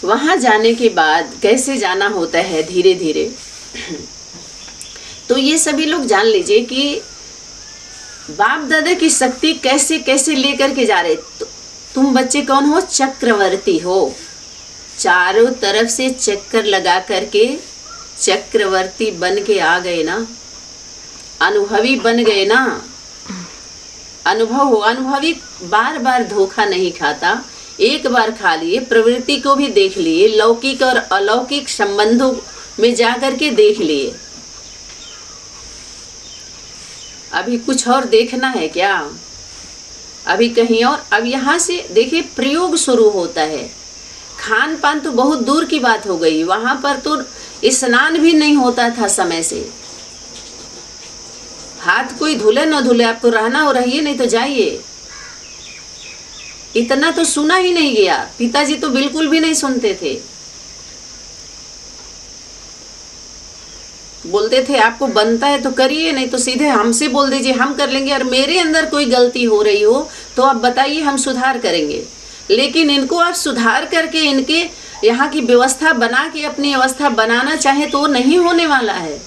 वहाँ जाने के बाद कैसे जाना होता है धीरे धीरे, तो ये सभी लोग जान लीजिए कि बाप दादा की शक्ति कैसे कैसे लेकर के जा रहे। तो तुम बच्चे कौन हो? चक्रवर्ती हो। चारों तरफ से चक्कर लगा करके चक्रवर्ती बन के आ गए ना, अनुभवी बन गए ना। अनुभव हो, अनुभवी बार बार धोखा नहीं खाता, एक बार खा लिए, प्रवृत्ति को भी देख लिए, लौकिक और अलौकिक संबंधों में जाकर के देख लिए। अभी कुछ और देखना है क्या? अभी कहीं और। अब यहाँ से देखिए प्रयोग शुरू होता है। खान पान तो बहुत दूर की बात हो गई, वहां पर तो स्नान भी नहीं होता था समय से। हाथ कोई धुले न धुले, आपको रहना हो रहिए, नहीं तो जाइए। इतना तो सुना ही नहीं गया। पिताजी तो बिल्कुल भी नहीं सुनते थे। बोलते थे आपको बनता है तो करिए, नहीं तो सीधे हमसे बोल दीजिए, हम कर लेंगे। और मेरे अंदर कोई गलती हो रही हो तो आप बताइए, हम सुधार करेंगे। लेकिन इनको आप सुधार करके इनके यहाँ की व्यवस्था बना के अपनी अवस्था बनाना चाहे तो नहीं होने वाला है।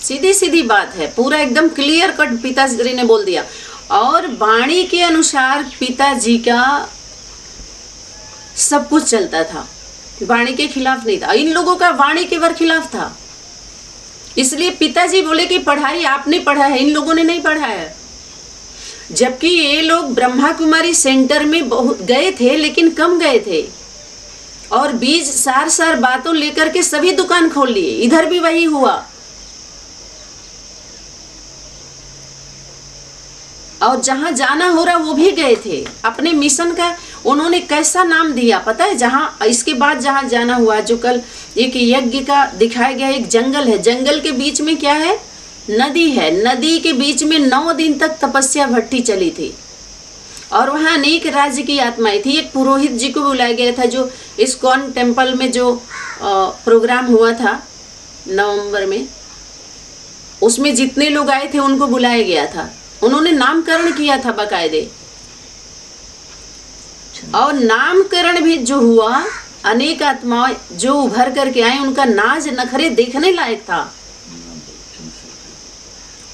सीधी सीधी बात है, पूरा एकदम क्लियर कट पिताजी ने बोल दिया। और वाणी के अनुसार पिताजी का सब कुछ चलता था, वाणी के खिलाफ नहीं था। इन लोगों का वाणी के खिलाफ था। इसलिए पिताजी बोले कि पढ़ाई आपने पढ़ा है, इन लोगों ने नहीं पढ़ा है। जबकि ये लोग ब्रह्मा कुमारी सेंटर में बहुत गए थे, लेकिन कम गए थे। और बीज सार सार बातों लेकर के सभी दुकान खोल लिए। इधर भी वही हुआ। और जहां जाना हो रहा वो भी गए थे। अपने मिशन का उन्होंने कैसा नाम दिया पता है? जहां इसके बाद जहां जाना हुआ, जो कल एक यज्ञ का दिखाया गया, एक जंगल है, जंगल के बीच में क्या है? नदी है। नदी के बीच में 9 दिन तक तपस्या भट्टी चली थी। और वहाँ अनेक राज्य की आत्माएं थी। एक पुरोहित जी को बुलाया गया था, जो इस्कॉन टेम्पल में जो प्रोग्राम हुआ था नवंबर में, उसमें जितने लोग आए थे उनको बुलाया गया था। उन्होंने नामकरण किया था बाकायदे। और नामकरण भी जो हुआ, अनेक आत्माएं जो उभर करके आए, उनका नाज नखरे देखने लायक था।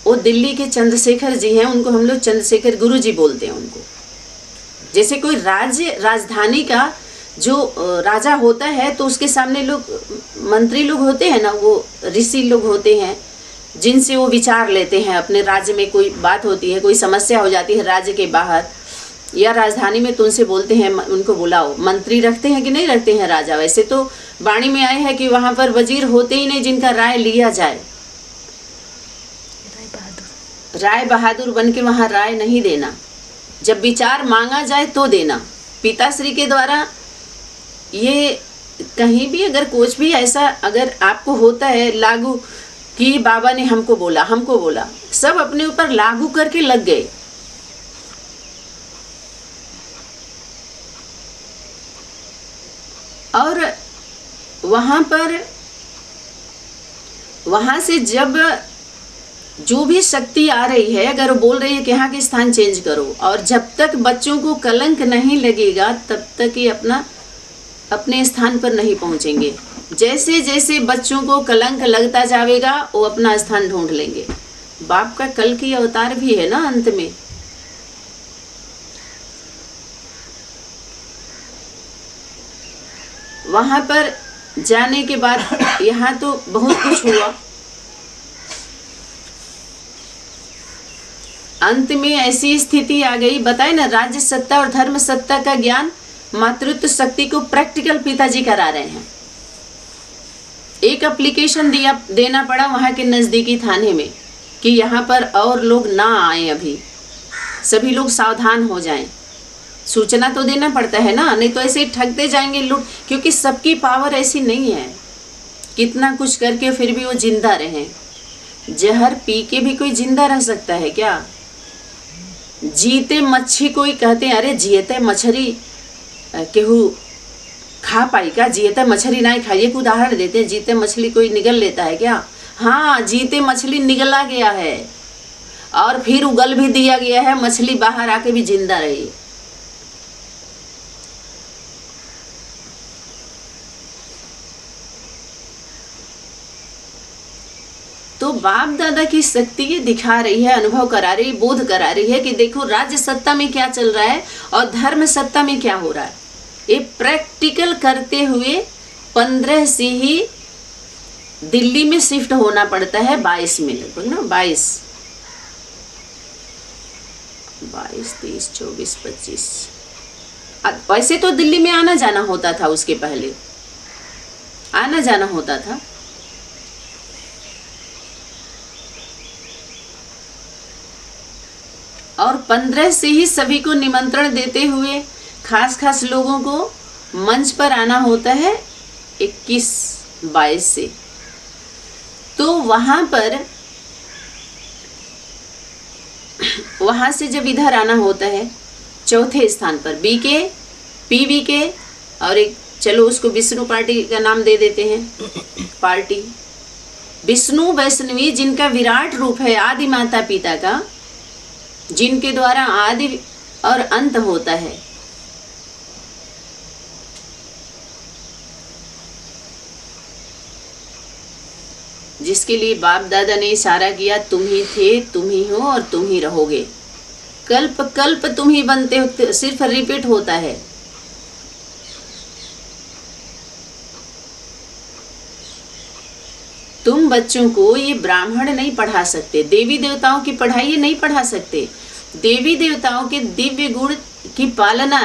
वो दिल्ली के चंद्रशेखर जी हैं, उनको हम लोग चंद्रशेखर गुरु जी बोलते हैं उनको। जैसे कोई राज्य राजधानी का जो राजा होता है तो उसके सामने लोग मंत्री लोग होते हैं ना, वो ऋषि लोग होते हैं, जिनसे वो विचार लेते हैं। अपने राज्य में कोई बात होती है, कोई समस्या हो जाती है राज्य के बाहर या राजधानी में, तो उनसे बोलते हैं उनको बुलाओ। मंत्री रखते हैं कि नहीं रखते हैं राजा? वैसे तो वाणी में आए हैं कि वहाँ पर वजीर होते ही नहीं जिनका राय लिया जाए। राय बहादुर बन के वहाँ राय नहीं देना, जब विचार मांगा जाए तो देना। पिताश्री के द्वारा ये कहीं भी अगर कुछ भी ऐसा अगर आपको होता है लागू कि बाबा ने हमको बोला, सब अपने ऊपर लागू करके लग गए। और वहां से जब जो भी शक्ति आ रही है, अगर वो बोल रही है कि यहाँ के स्थान चेंज करो, और जब तक बच्चों को कलंक नहीं लगेगा तब तक ये अपने स्थान पर नहीं पहुंचेंगे। जैसे जैसे बच्चों को कलंक लगता जाएगा वो अपना स्थान ढूंढ लेंगे। बाप का कल की अवतार भी है ना अंत में। वहां पर जाने के बाद यहाँ तो बहुत कुछ हुआ। अंत में ऐसी स्थिति आ गई, बताए ना, राज्य सत्ता और धर्म सत्ता का ज्ञान मातृत्व शक्ति को प्रैक्टिकल पिताजी करा रहे हैं। एक एप्लीकेशन देना पड़ा वहाँ के नज़दीकी थाने में कि यहाँ पर और लोग ना आए, अभी सभी लोग सावधान हो जाएं। सूचना तो देना पड़ता है ना, नहीं तो ऐसे ही ठगते जाएंगे लूट। क्योंकि सबकी पावर ऐसी नहीं है, कितना कुछ करके फिर भी वो जिंदा रहें। जहर पी के भी कोई जिंदा रह सकता है क्या? जीते मच्छी कोई कहते हैं, अरे जियते मछली केहू खा पाई का? जीते मछली ना खाइए। एक उदाहरण देते हैं, जीते मछली कोई निगल लेता है क्या? हाँ, जीते मछली निगला गया है और फिर उगल भी दिया गया है, मछली बाहर आके भी जिंदा रही। तो बाप दादा की शक्ति ये दिखा रही है, अनुभव करा रही है, बोध करा रही है कि देखो राज्य सत्ता में क्या चल रहा है और धर्म सत्ता में क्या हो रहा है। ये प्रैक्टिकल करते हुए 15 से ही दिल्ली में शिफ्ट होना पड़ता है, 22 में लगभग ना, 22, 23, 24, 25। वैसे तो दिल्ली में आना जाना होता था, उसके पहले आना जाना होता था। और 15 से ही सभी को निमंत्रण देते हुए खास खास लोगों को मंच पर आना होता है 21, 22 से। तो वहां से जब इधर आना होता है चौथे स्थान पर बीके, पीवीके और एक, चलो उसको विष्णु पार्टी का नाम दे देते हैं, पार्टी विष्णु वैष्णवी, जिनका विराट रूप है आदि माता पिता का, जिनके द्वारा आदि और अंत होता है। जिसके लिए बाप दादा ने इशारा किया, तुम ही थे, तुम ही हो और तुम ही रहोगे। कल्प कल्प तुम ही बनते हो, सिर्फ रिपीट होता है। तुम बच्चों को ये ब्राह्मण नहीं पढ़ा सकते, देवी देवताओं की पढ़ाई ये नहीं पढ़ा सकते। देवी देवताओं के दिव्य गुण की पालना,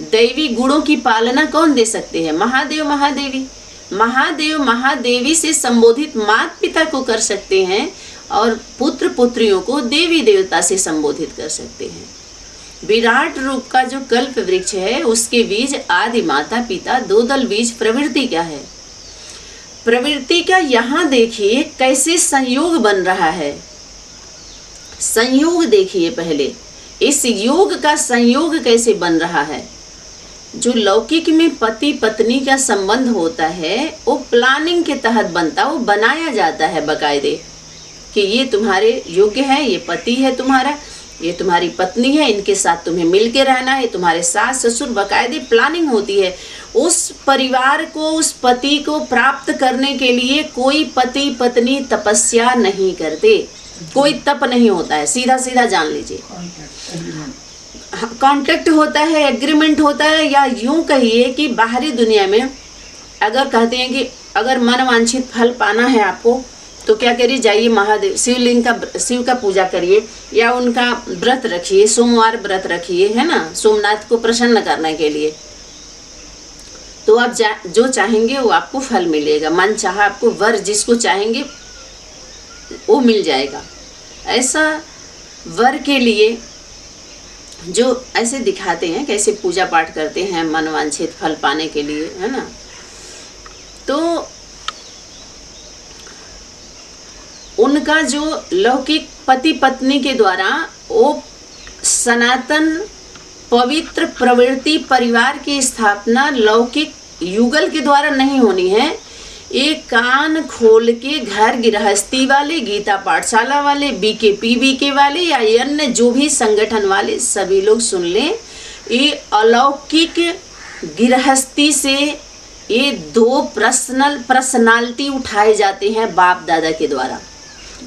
दैवी गुणों की पालना कौन दे सकते हैं? महादेव महादेवी। महादेव महादेवी से संबोधित माता पिता को कर सकते हैं और पुत्र पुत्रियों को देवी देवता से संबोधित कर सकते हैं। विराट रूप का जो कल्प वृक्ष है उसके बीज आदि माता पिता, दो दल बीज प्रवृत्ति का है। प्रवृत्ति का यहाँ देखिए कैसे संयोग बन रहा है। संयोग देखिए पहले, इस योग का संयोग कैसे बन रहा है। जो लौकिक में पति पत्नी का संबंध होता है वो प्लानिंग के तहत बनता, वो बनाया जाता है बकायदे कि ये तुम्हारे योग्य है, ये पति है तुम्हारा, ये तुम्हारी पत्नी है, इनके साथ तुम्हें मिलके रहना है, तुम्हारे सास ससुर, बकायदे प्लानिंग होती है। उस परिवार को, उस पति को प्राप्त करने के लिए कोई पति पत्नी तपस्या नहीं करते, कोई तप नहीं होता है, सीधा सीधा जान लीजिए। कॉन्ट्रैक्ट होता है, एग्रीमेंट होता है, या यूं कहिए कि बाहरी दुनिया में अगर कहते हैं कि अगर मनवांछित फल पाना है आपको तो क्या करिए, जाइए महादेव शिवलिंग का, शिव का पूजा करिए या उनका व्रत रखिए, सोमवार व्रत रखिए, है ना, सोमनाथ को प्रसन्न करने के लिए। तो आप जो चाहेंगे वो आपको फल मिलेगा, मन चाहा आपको वर जिसको चाहेंगे वो मिल जाएगा। ऐसा वर के लिए जो ऐसे दिखाते हैं कैसे पूजा पाठ करते हैं मनवांछित फल पाने के लिए, है ना। तो उनका जो लौकिक पति पत्नी के द्वारा वो सनातन पवित्र प्रवृत्ति परिवार की स्थापना लौकिक युगल के द्वारा नहीं होनी है। एक कान खोल के घर गृहस्थी वाले, गीता पाठशाला वाले, बीके वाले या अन्य जो भी संगठन वाले सभी लोग सुन लें, ये अलौकिक गृहस्थी से ये दो पर्सनालिटी उठाए जाते हैं बाप दादा के द्वारा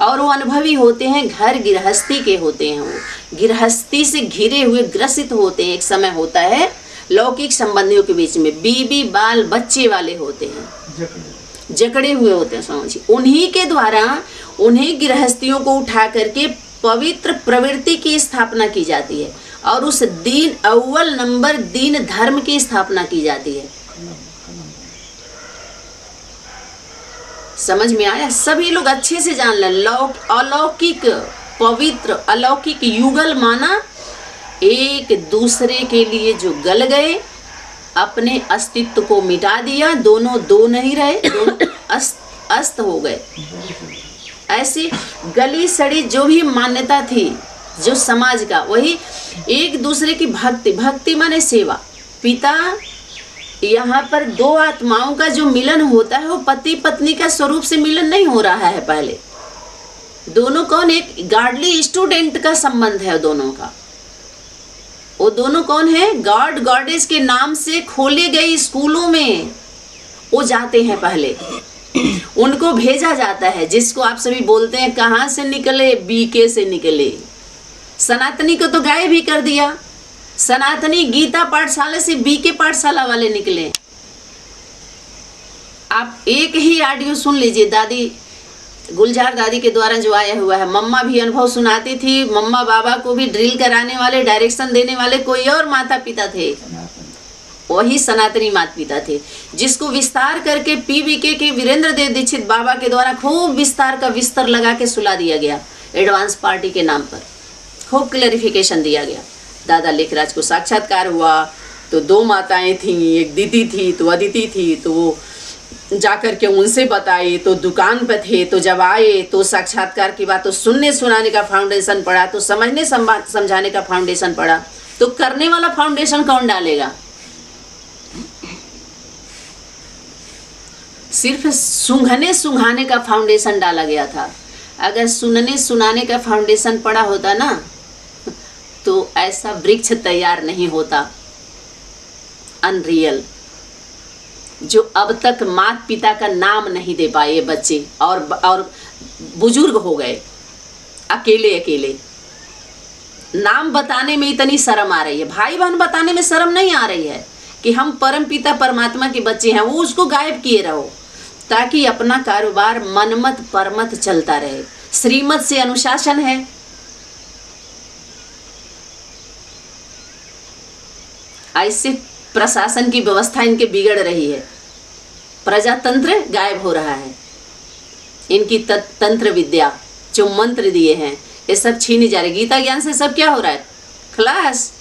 और वो अनुभवी होते हैं, घर गृहस्थी के होते हैं, वो गृहस्थी से घिरे हुए ग्रसित होते हैं। एक समय होता है लौकिक संबंधियों के बीच में बीबी बाल बच्चे वाले होते हैं, जकड़े हुए होते हैं, समझिए। उन्हीं के द्वारा उन्हीं गृहस्थियों को उठा करके पवित्र प्रवृत्ति की स्थापना की जाती है और उस दीन अव्वल नंबर दीन धर्म की स्थापना की जाती है। समझ में आया? सभी लोग अच्छे से जान लें, अलौकिक पवित्र अलौकिक युगल माना एक दूसरे के लिए जो गल गए, अपने अस्तित्व को मिटा दिया, दोनों दो नहीं रहे, दोनों अस्त हो गए। ऐसी गली सड़ी जो भी मान्यता थी जो समाज का, वही एक दूसरे की भक्ति माने सेवा। पिता यहाँ पर दो आत्माओं का जो मिलन होता है वो पति पत्नी का स्वरूप से मिलन नहीं हो रहा है। पहले दोनों कौन, एक गार्डली स्टूडेंट का संबंध है दोनों का। वो दोनों कौन है? गॉड गॉडेस के नाम से खोले गए स्कूलों में वो जाते हैं पहले, उनको भेजा जाता है, जिसको आप सभी बोलते हैं कहाँ से निकले, बीके से निकले। सनातनी को तो गायब ही कर दिया। सनातनी गीता पाठशाला से बीके पाठशाला वाले निकले। आप एक ही ऑडियो सुन लीजिए, दादी गुलजार दादी के द्वारा जो आया हुआ है। मम्मा भी अनुभव सुनाती थी, मम्मा बाबा को भी ड्रिल कराने वाले, डायरेक्शन देने वाले कोई और माता पिता थे, वही सनातनी माता पिता थे, जिसको विस्तार करके पीवीके के वीरेंद्र देव दीक्षित बाबा के द्वारा खूब विस्तार का विस्तर लगा के सुला दिया गया। एडवांस पार्टी के नाम पर खूब क्लैरिफिकेशन दिया गया। दादा लेखराज को साक्षात्कार हुआ तो 2 माताएं थीं, एक दीदी थी तो अदिति थी, तो वो जाकर के उनसे बताए, तो दुकान पर थे, तो जब आए तो साक्षात्कार की बात, तो सुनने सुनाने का फाउंडेशन पड़ा, तो समझने समझाने का फाउंडेशन पड़ा, तो करने वाला फाउंडेशन कौन डालेगा? सिर्फ सूंघने सुंघाने का फाउंडेशन डाला गया था। अगर सुनने सुनाने का फाउंडेशन पड़ा होता ना, तो ऐसा वृक्ष तैयार नहीं होता अनरियल, जो अब तक माता पिता का नाम नहीं दे पाए बच्चे और बुजुर्ग हो गए अकेले अकेले। नाम बताने में इतनी शर्म आ रही है, भाई बहन बताने में शर्म नहीं आ रही है कि हम परम पिता परमात्मा के बच्चे हैं। वो उसको गायब किए रहो ताकि अपना कारोबार मनमत परमत चलता रहे। श्रीमत से अनुशासन है। ऐसे प्रशासन की व्यवस्था इनके बिगड़ रही है, प्रजातंत्र गायब हो रहा है। इनकी तंत्र विद्या जो मंत्र दिए हैं ये सब छीनी जा रही। गीता ज्ञान से सब क्या हो रहा है? खलास।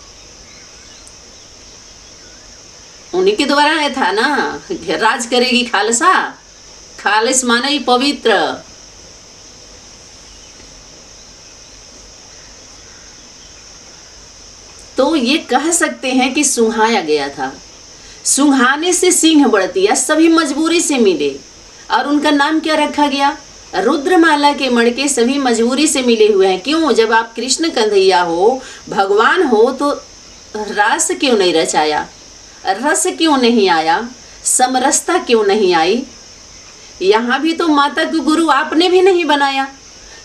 उन्हीं के द्वारा है था ना, राज करेगी खालसा। खालिस माना ही पवित्र। तो ये कह सकते हैं कि सुंघाया गया था। सुंघाने से सिंह बढ़ती है। सभी मजबूरी से मिले और उनका नाम क्या रखा गया? रुद्रमाला के मणके सभी मजबूरी से मिले हुए हैं। क्यों? जब आप कृष्ण कन्हैया हो, भगवान हो, तो रस क्यों नहीं रचाया? रस क्यों नहीं आया? समरसता क्यों नहीं आई? यहाँ भी तो माता को गुरु आपने भी नहीं बनाया,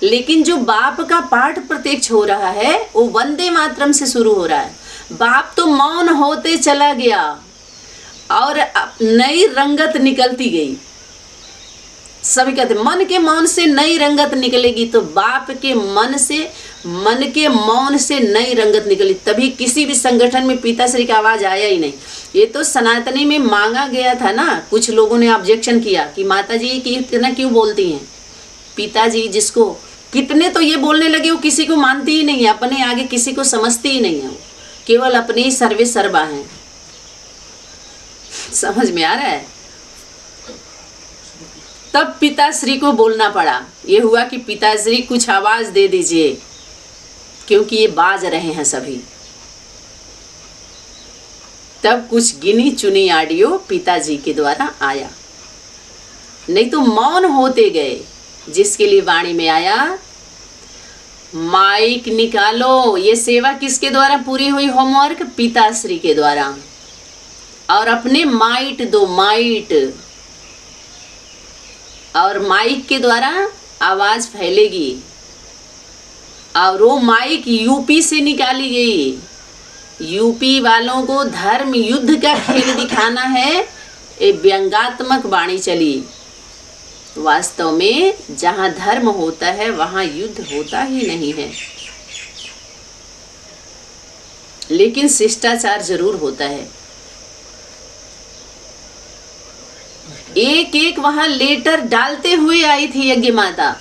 लेकिन जो बाप का पाठ प्रत्यक्ष हो रहा है वो वंदे मातरम से शुरू हो रहा है। बाप तो मौन होते चला गया और नई रंगत निकलती गई। सभी कहते मन के मौन से नई रंगत निकलेगी, तो बाप के मन के मौन से नई रंगत निकली। तभी किसी भी संगठन में पिताश्री का आवाज आया ही नहीं। ये तो सनातनी में मांगा गया था ना। कुछ लोगों ने ऑब्जेक्शन किया कि माता जी इतना क्यों बोलती हैं? पिताजी जिसको कितने तो ये बोलने लगे, वो किसी को मानती ही नहीं है, अपने आगे किसी को समझती ही नहीं है, वो केवल अपने ही सर्वे सर्वा हैं। समझ में आ रहा है? तब पिताश्री को बोलना पड़ा। ये हुआ कि पिताश्री कुछ आवाज दे दीजिए, क्योंकि ये बाज रहे हैं सभी। तब कुछ गिनी चुनी ऑडियो पिताजी के द्वारा आया, नहीं तो मौन होते गए। जिसके लिए वाणी में आया, माइक निकालो। ये सेवा किसके द्वारा पूरी हुई? होमवर्क पिताश्री के द्वारा। और अपने माइट दो, माइट। और माइक के द्वारा आवाज फैलेगी। और वो माइक यूपी से निकाली गई। यूपी वालों को धर्म युद्ध का खेल दिखाना है, ये व्यंगात्मक वाणी चली। वास्तव में जहां धर्म होता है वहां युद्ध होता ही नहीं है, लेकिन शिष्टाचार जरूर होता है। एक एक वहां लेटर डालते हुए आई थी यज्ञ माता।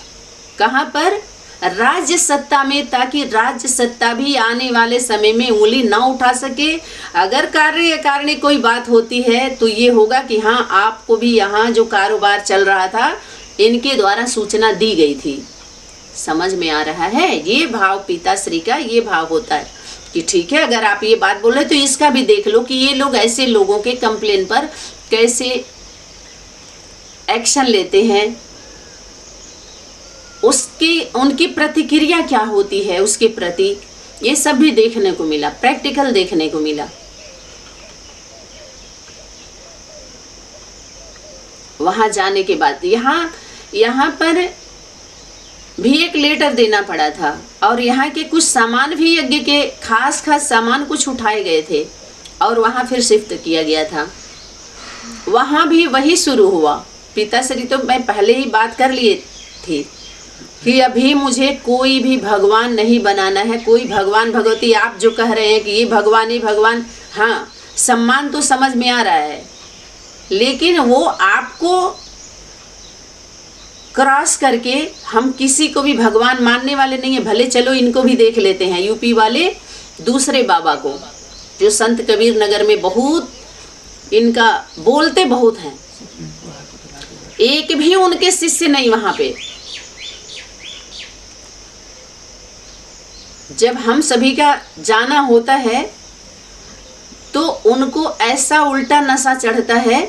कहां पर? राज्य सत्ता में, ताकि राज्य सत्ता भी आने वाले समय में उंगली ना उठा सके। अगर कार्य या कारण कोई बात होती है तो ये होगा कि हाँ, आपको भी यहाँ जो कारोबार चल रहा था इनके द्वारा सूचना दी गई थी। समझ में आ रहा है? ये भाव पिताश्री का ये भाव होता है कि ठीक है, अगर आप ये बात बोल रहे तो इसका भी देख लो कि ये लोग ऐसे लोगों के कंप्लेन पर कैसे एक्शन लेते हैं, उनकी प्रतिक्रिया क्या होती है उसके प्रति। ये सब भी देखने को मिला, प्रैक्टिकल देखने को मिला। वहाँ जाने के बाद यहाँ पर भी एक लेटर देना पड़ा था, और यहाँ के कुछ सामान भी यज्ञ के खास सामान कुछ उठाए गए थे और वहाँ फिर शिफ्ट किया गया था। वहाँ भी वही शुरू हुआ। पिताश्री तो मैं पहले ही बात कर लिए थी कि अभी मुझे कोई भी भगवान नहीं बनाना है, कोई भगवान भगवती आप जो कह रहे हैं कि ये भगवान ही भगवान, हाँ सम्मान तो समझ में आ रहा है, लेकिन वो आपको क्रॉस करके हम किसी को भी भगवान मानने वाले नहीं है। भले चलो इनको भी देख लेते हैं, यूपी वाले दूसरे बाबा को जो संत कबीर नगर में बहुत इनका बोलते बहुत हैं, एक भी उनके शिष्य नहीं वहाँ पे। जब हम सभी का जाना होता है तो उनको ऐसा उल्टा नशा चढ़ता है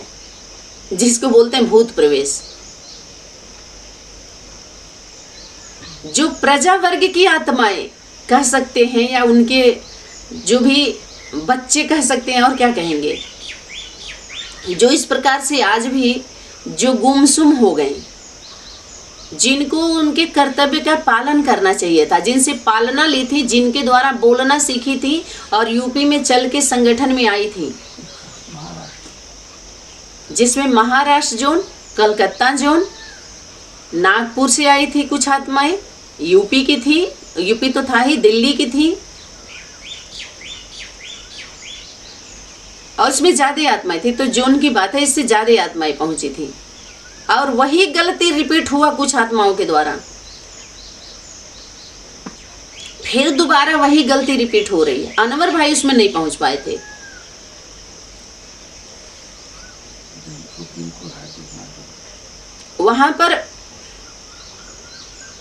जिसको बोलते हैं भूत प्रवेश। जो प्रजा वर्ग की आत्माएं कह सकते हैं या उनके जो भी बच्चे कह सकते हैं, और क्या कहेंगे, जो इस प्रकार से आज भी जो गुमसुम हो गए, जिनको उनके कर्तव्य का पालन करना चाहिए था, जिनसे पालना ली थी, जिनके द्वारा बोलना सीखी थी और यूपी में चल के संगठन में आई थी, जिसमें महाराष्ट्र जोन, कलकत्ता जोन, नागपुर से आई थी कुछ आत्माएं, यूपी की थी, यूपी तो था ही, दिल्ली की थी, और उसमें ज्यादा आत्माएं थी। तो जोन की बात है, इससे ज्यादा आत्माएं पहुंची थी, और वही गलती रिपीट हुआ कुछ आत्माओं के द्वारा। फिर दोबारा वही गलती रिपीट हो रही है। अनवर भाई उसमें नहीं पहुंच पाए थे। वहां पर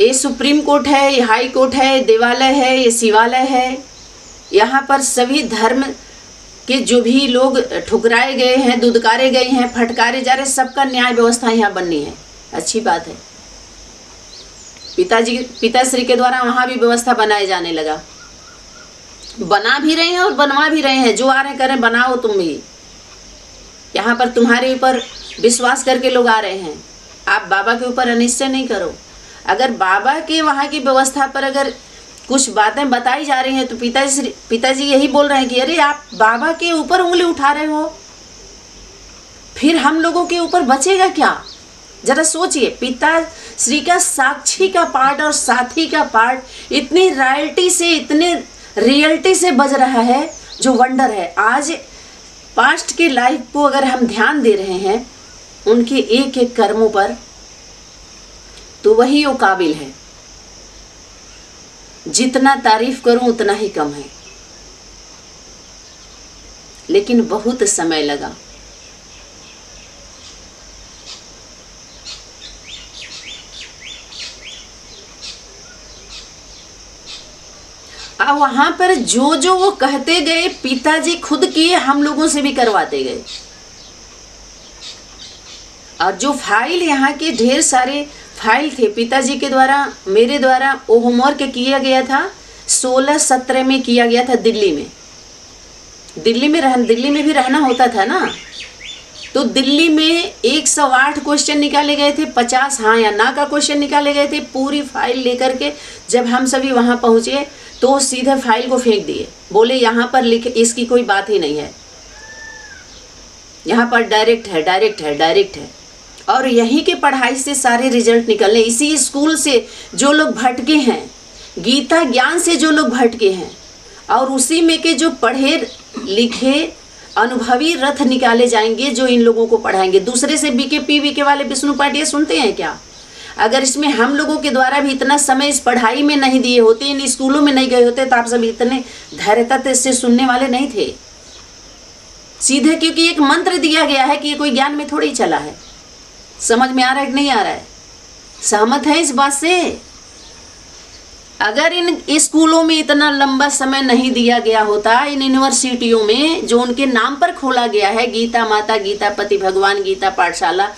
ये सुप्रीम कोर्ट है, ये हाई कोर्ट है, देवालय है, ये शिवालय है। यहाँ पर सभी धर्म के जो भी लोग ठुकराए गए हैं, दुदकारे गए हैं, फटकारे जा रहे, सबका न्याय व्यवस्था यहाँ बननी है। अच्छी बात है। पिताश्री के द्वारा वहाँ भी व्यवस्था बनाए जाने लगा, बना भी रहे हैं और बनवा भी रहे हैं। जो आ रहे करें, बनाओ तुम भी। यहाँ पर तुम्हारे ऊपर विश्वास करके लोग आ रहे हैं, आप बाबा के ऊपर अनिश्चय नहीं करो। अगर बाबा के वहाँ की व्यवस्था पर अगर कुछ बातें बताई जा रही हैं तो पिताजी यही बोल रहे हैं कि अरे आप बाबा के ऊपर उंगली उठा रहे हो, फिर हम लोगों के ऊपर बचेगा क्या? जरा सोचिए। पिताश्री का साक्षी का पार्ट और साथी का पार्ट इतनी रॉयल्टी से, इतने रियलिटी से बज रहा है, जो वंडर है। आज पास्ट के लाइफ को अगर हम ध्यान दे रहे हैं उनके एक एक कर्मों पर, तो वही वो काबिल है। जितना तारीफ करूं उतना ही कम है, लेकिन बहुत समय लगा। अब वहां पर जो जो वो कहते गए, पिताजी खुद किए, हम लोगों से भी करवाते गए। और जो फाइल, यहाँ के ढेर सारे फाइल थे पिताजी के द्वारा, मेरे द्वारा वो होमवर्क किया गया था। 16-17 में किया गया था दिल्ली में। दिल्ली में भी रहना होता था ना, तो दिल्ली में 108 क्वेश्चन निकाले गए थे, 50 हाँ या ना का क्वेश्चन निकाले गए थे। पूरी फाइल लेकर के जब हम सभी वहाँ पहुँचे तो सीधे फाइल को फेंक दिए, बोले यहाँ पर लिखे, इसकी कोई बात ही नहीं है, यहाँ पर डायरेक्ट है। और यहीं के पढ़ाई से सारे रिजल्ट निकलने। इसी स्कूल से जो लोग भटके हैं, गीता ज्ञान से जो लोग भटके हैं, और उसी में के जो पढ़े लिखे अनुभवी रथ निकाले जाएंगे, जो इन लोगों को पढ़ाएंगे। दूसरे से बीके वाले विष्णु पाटिया सुनते हैं क्या? अगर इसमें हम लोगों के द्वारा भी इतना समय इस पढ़ाई में नहीं दिए होते, इन स्कूलों में नहीं गए होते, तो आप सब इतने धैर्यता से सुनने वाले नहीं थे सीधे। क्योंकि एक मंत्र दिया गया है कि ये कोई ज्ञान में थोड़ी चला है। समझ में आ रहा है कि नहीं आ रहा है? सहमत है इस बात से? अगर इन स्कूलों में इतना लंबा समय नहीं दिया गया होता, इन यूनिवर्सिटियों में जो उनके नाम पर खोला गया है, गीता माता, गीता पति भगवान, गीता पाठशाला,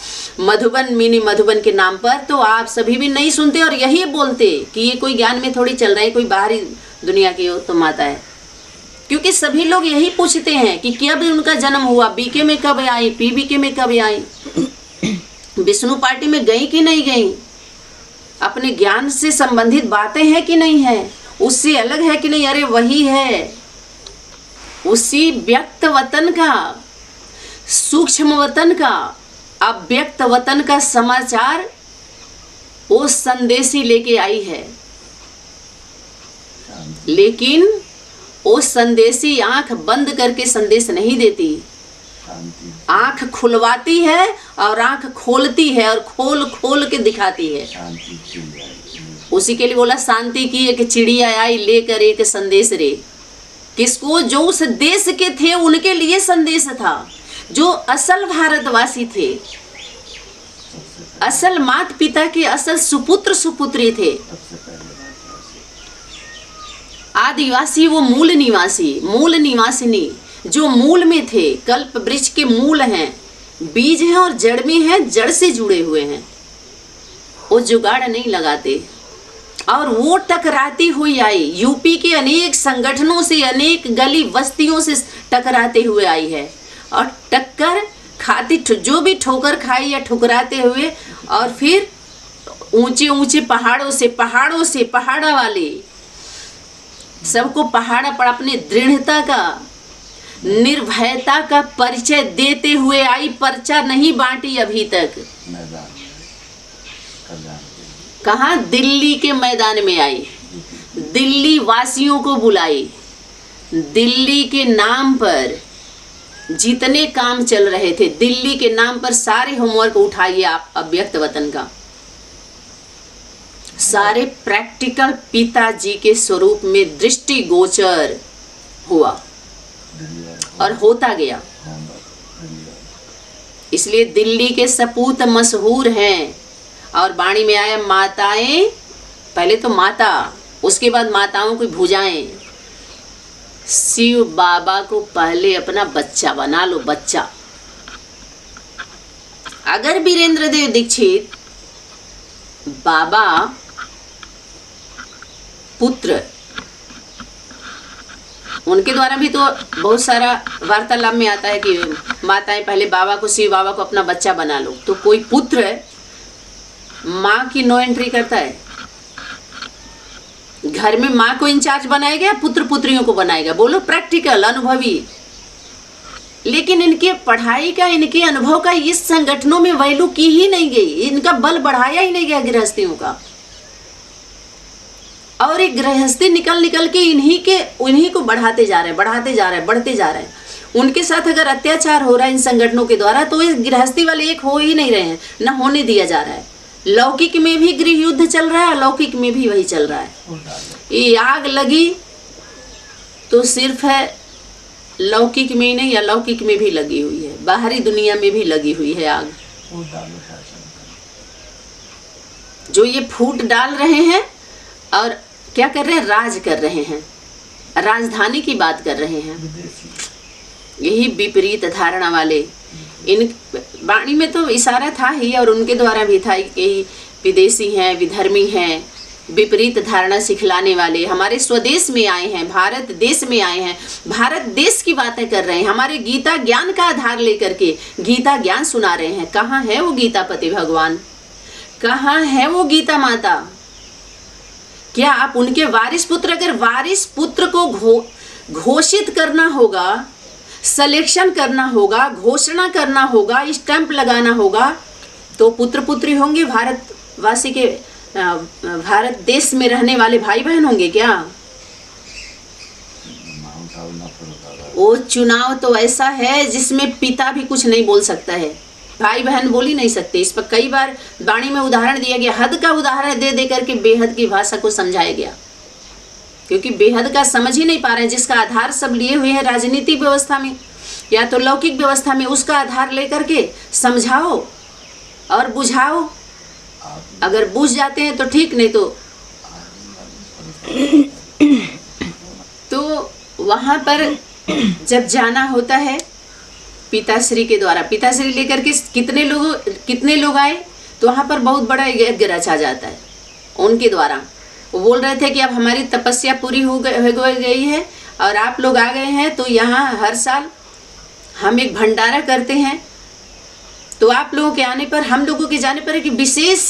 मधुबन, मिनी मधुबन के नाम पर, तो आप सभी भी नहीं सुनते और यही बोलते कि ये कोई ज्ञान में थोड़ी चल रहा है, कोई बाहरी दुनिया की तो माता है। क्योंकि सभी लोग यही पूछते हैं कि कब उनका जन्म हुआ, बीके में कब आई, पीबीके में कब आई। विष्णु पार्टी में गई कि नहीं गई, अपने ज्ञान से संबंधित बातें हैं कि नहीं है, उससे अलग है कि नहीं, अरे वही है, उसी व्यक्त वतन का, सूक्ष्म वतन का, अव्यक्त वतन का समाचार वो संदेशी लेके आई है। लेकिन वो संदेशी आंख बंद करके संदेश नहीं देती, आंख खुलवाती है और आंख खोलती है और खोल खोल के दिखाती है। उसी के लिए बोला शांति की एक चिड़िया आई लेकर एक संदेश रे। किसको? जो उस देश के थे उनके लिए संदेश था, जो असल भारतवासी थे, असल माता पिता के असल सुपुत्र सुपुत्री थे, आदिवासी, वो मूल निवासी, मूल निवासिनी, जो मूल में थे, कल्प वृक्ष के मूल हैं, बीज हैं और जड़ में हैं, जड़ से जुड़े हुए हैं, वो जुगाड़ नहीं लगाते। और वो टकराती हुई आई, यूपी के अनेक संगठनों से, अनेक गली बस्तियों से टकराते हुए आई है, और टक्कर खाती, जो भी ठोकर खाई या ठुकराते हुए, और फिर ऊंचे ऊंचे पहाड़ों से पहाड़ा वाले सबको पहाड़ा पर अपने दृढ़ता का, निर्भयता का परिचय देते हुए आई। पर्चा नहीं बांटी अभी तक। कहाँ? दिल्ली के मैदान में आई, दिल्ली वासियों को बुलाई, दिल्ली के नाम पर जितने काम चल रहे थे, दिल्ली के नाम पर सारे होमवर्क उठाइए आप अव्यक्त वतन का, सारे प्रैक्टिकल पिताजी के स्वरूप में दृष्टिगोचर हुआ और होता गया। इसलिए दिल्ली के सपूत मशहूर हैं। और वाणी में आया माताएं, पहले तो माता, उसके बाद माताओं की भुजाएं। शिव बाबा को पहले अपना बच्चा बना लो, बच्चा। अगर वीरेंद्र देव दीक्षित बाबा पुत्र, उनके द्वारा भी तो बहुत सारा वार्तालाप में आता है कि माताएं पहले बाबा को, शिव बाबा को अपना बच्चा बना लो। तो कोई पुत्र माँ की नो एंट्री करता है, घर में माँ को इंचार्ज बनाएगा, पुत्र पुत्रियों को बनाएगा? बोलो, प्रैक्टिकल, अनुभवी। लेकिन इनके पढ़ाई का, इनके अनुभव का इस संगठनों में वैल्यू की ही नहीं गई, इनका बल बढ़ाया ही नहीं गया गृहस्थियों का। और एक गृहस्थी निकल निकल के इन्हीं को बढ़ाते जा रहे हैं, बढ़ते जा रहे हैं। उनके साथ अगर अत्याचार हो रहा है इन संगठनों के द्वारा, तो इस गृहस्थी वाले एक हो ही नहीं रहे हैं, न होने दिया जा रहा है। लौकिक में भी गृह युद्ध चल रहा है, अलौकिक में भी वही चल रहा है। ये आग लगी तो सिर्फ है लौकिक में ही नहीं, अलौकिक में भी लगी हुई है, बाहरी दुनिया में भी लगी हुई है आग। जो ये फूट डाल रहे हैं और क्या कर रहे हैं? राज कर रहे हैं, राजधानी की बात कर रहे हैं। यही विपरीत धारणा वाले, इन वाणी में तो इशारा था ही और उनके द्वारा भी था कि विदेशी हैं, विधर्मी हैं, विपरीत धारणा सिखलाने वाले हमारे स्वदेश में आए हैं, भारत देश में आए हैं, भारत देश की बातें कर रहे हैं, हमारे गीता ज्ञान का आधार लेकर के गीता ज्ञान सुना रहे हैं। कहाँ है वो गीता पति भगवान? कहाँ है वो गीता माता? क्या आप उनके वारिस पुत्र? अगर वारिस पुत्र को घोषित करना होगा, सिलेक्शन करना होगा, घोषणा करना होगा, स्टैंप लगाना होगा, तो पुत्र पुत्री होंगे, भारतवासी के, भारत देश में रहने वाले भाई बहन होंगे क्या? वो चुनाव तो ऐसा है जिसमें पिता भी कुछ नहीं बोल सकता है, भाई बहन बोल ही नहीं सकते। इस पर कई बार वाणी में उदाहरण दिया गया, हद का उदाहरण दे दे करके बेहद की भाषा को समझाया गया, क्योंकि बेहद का समझ ही नहीं पा रहे हैं, जिसका आधार सब लिए हुए हैं राजनीतिक व्यवस्था में या तो लौकिक व्यवस्था में, उसका आधार लेकर के समझाओ और बुझाओ। अगर बुझ जाते हैं तो ठीक, नहीं तो वहाँ पर जब जाना होता है पिताश्री के द्वारा, पिताश्री लेकर के कितने लोग आए, तो वहाँ पर बहुत बड़ा यज्ञ रचा जाता है उनके द्वारा। वो बोल रहे थे कि अब हमारी तपस्या पूरी हो गई है और आप लोग आ गए हैं, तो यहाँ हर साल हम एक भंडारा करते हैं तो आप लोगों के आने पर, हम लोगों के जाने पर, एक विशेष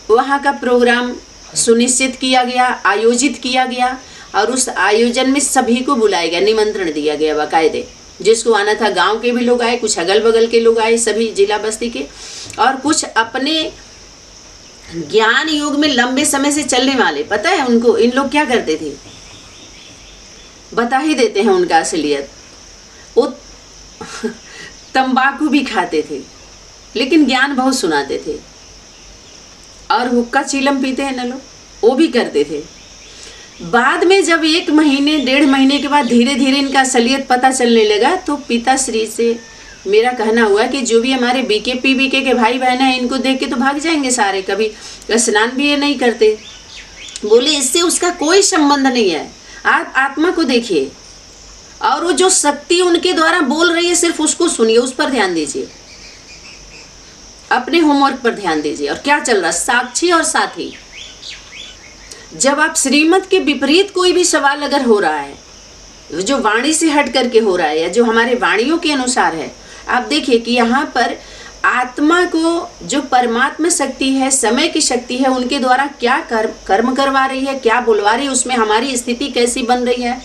वहाँ का प्रोग्राम सुनिश्चित किया गया, आयोजित किया गया, और उस आयोजन में सभी को बुलाया गया, निमंत्रण दिया गया बाकायदे। जिसको आना था गांव के भी लोग आए, कुछ अगल बगल के लोग आए, सभी जिला बस्ती के, और कुछ अपने ज्ञान युग में लंबे समय से चलने वाले। पता है उनको इन लोग क्या करते थे, बता ही देते हैं उनका असलियत। वो तंबाकू भी खाते थे लेकिन ज्ञान बहुत सुनाते थे, और हुक्का चीलम पीते हैं ना लोग, वो भी करते थे। बाद में जब 1 महीने 1.5 महीने के बाद धीरे धीरे इनका असलियत पता चलने लगा, तो पिताश्री से मेरा कहना हुआ कि जो भी हमारे बीके के भाई बहन हैं, इनको देख के तो भाग जाएंगे सारे, कभी स्नान भी ये नहीं करते। बोले इससे उसका कोई संबंध नहीं है, आप आत्मा को देखिए, और वो जो शक्ति उनके द्वारा बोल रही है सिर्फ उसको सुनिए, उस पर ध्यान दीजिए, अपने होमवर्क पर ध्यान दीजिए। और क्या चल रहा, साक्षी और साथी। जब आप श्रीमत के विपरीत कोई भी सवाल अगर हो रहा है, जो वाणी से हट करके हो रहा है या जो हमारे वाणियों के अनुसार है, आप देखिए कि यहाँ पर आत्मा को जो परमात्मा शक्ति है, समय की शक्ति है, उनके द्वारा क्या कर्म करवा रही है, क्या बुलवा रही है, उसमें हमारी स्थिति कैसी बन रही है,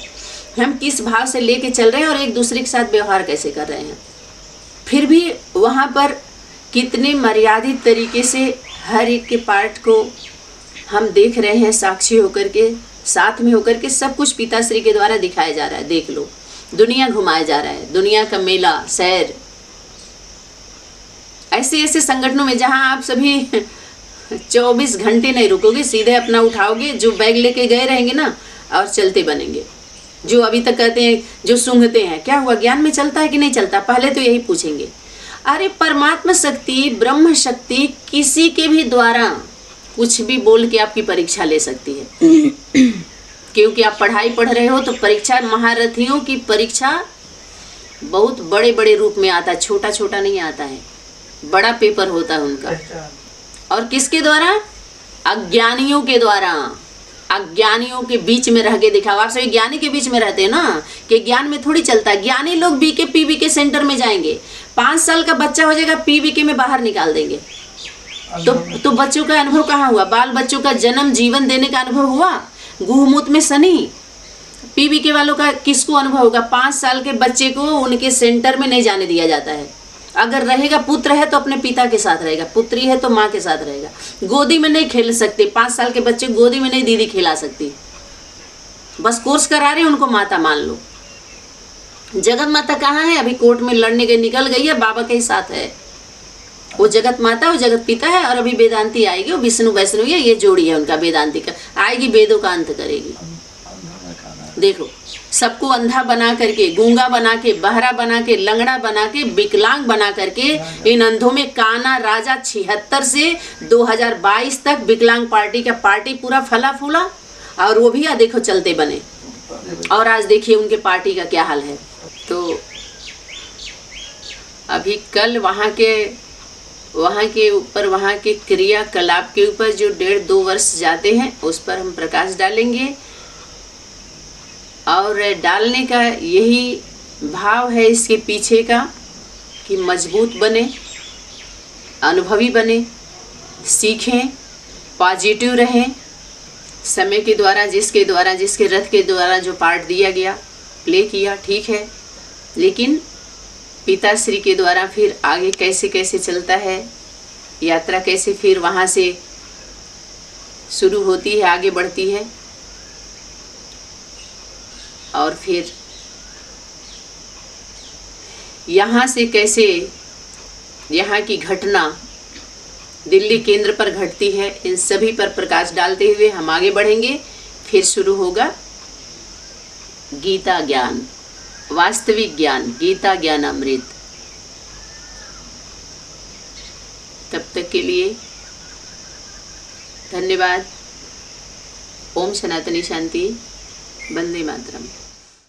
हम किस भाव से लेके चल रहे हैं और एक दूसरे के साथ व्यवहार कैसे कर रहे हैं। फिर भी वहाँ पर कितने मर्यादित तरीके से हर एक के पार्ट को हम देख रहे हैं, साक्षी होकर के, साथ में होकर के, सब कुछ पिताश्री के द्वारा दिखाया जा रहा है। देख लो, दुनिया घुमाया जा रहा है, दुनिया का मेला, सैर, ऐसे ऐसे संगठनों में जहां आप सभी 24 घंटे नहीं रुकोगे, सीधे अपना उठाओगे, जो बैग लेके गए रहेंगे ना, और चलते बनेंगे। जो अभी तक कहते हैं, जो सूंघते हैं, क्या हुआ, ज्ञान में चलता है कि नहीं चलता, पहले तो यही पूछेंगे। अरे परमात्मा शक्ति, ब्रह्म शक्ति किसी के भी द्वारा कुछ भी बोल के आपकी परीक्षा ले सकती है। क्योंकि आप पढ़ाई पढ़ रहे हो तो परीक्षा, महारथियों की परीक्षा बहुत बड़े बड़े रूप में आता है, छोटा छोटा नहीं आता है, बड़ा पेपर होता है उनका। और किसके द्वारा, अज्ञानियों के द्वारा, अज्ञानियों के बीच में रह के दिखाओ। आप सभी ज्ञानी के बीच में रहते हैं ना, कि ज्ञान में थोड़ी चलता है। ज्ञानी लोग बीके सेंटर में जाएंगे, 5 साल का बच्चा हो जाएगा, पीबीके में बाहर निकाल देंगे। तो बच्चों का अनुभव कहाँ हुआ, बाल बच्चों का जन्म जीवन देने का अनुभव हुआ, गुहमूत्र में शनि। पीबीके वालों का किसको अनुभव होगा, 5 साल के बच्चे को उनके सेंटर में नहीं जाने दिया जाता है। अगर रहेगा, पुत्र है तो अपने पिता के साथ रहेगा, पुत्री है तो माँ के साथ रहेगा। गोदी में नहीं खेल सकते, 5 साल के बच्चे गोदी में नहीं दीदी खिला सकती। बस कोर्स करा रहे, उनको माता मान लो। जगत माता कहाँ है, अभी कोर्ट में लड़ने के निकल गई है, बाबा के ही साथ है। वो जगत माता, वो जगत पिता है, और अभी वेदांती आएगी, वो विष्णु वैष्णु है, ये जोड़ी है उनका, वेदांती का आएगी, वेदों का अंत करेगी। देखो, सबको अंधा बना करके, गूंगा बना के, बहरा बना के, लंगड़ा बना के, विकलांग बना करके, इन अंधों में काना राजा 76 से 2022 तक विकलांग पार्टी का पार्टी पूरा फला फूला, और वो भी देखो चलते बने। और आज देखिए उनके पार्टी का क्या हाल है। तो अभी कल वहाँ के ऊपर, वहाँ के क्रियाकलाप के ऊपर जो 1.5-2 वर्ष जाते हैं, उस पर हम प्रकाश डालेंगे। और डालने का यही भाव है इसके पीछे का, कि मजबूत बने, अनुभवी बने, सीखें, पॉजिटिव रहें। समय के द्वारा, जिसके रथ के द्वारा जो पार्ट दिया गया, प्ले किया, ठीक है, लेकिन पिताश्री के द्वारा फिर आगे कैसे कैसे चलता है, यात्रा कैसे फिर वहाँ से शुरू होती है, आगे बढ़ती है, और फिर यहाँ से कैसे यहाँ की घटना दिल्ली केंद्र पर घटती है, इन सभी पर प्रकाश डालते हुए हम आगे बढ़ेंगे। फिर शुरू होगा गीता ज्ञान, वास्तविक ज्ञान, गीता ज्ञान अमृत। तब तक के लिए धन्यवाद। ओम सनातनी शांति, वंदे मातरम।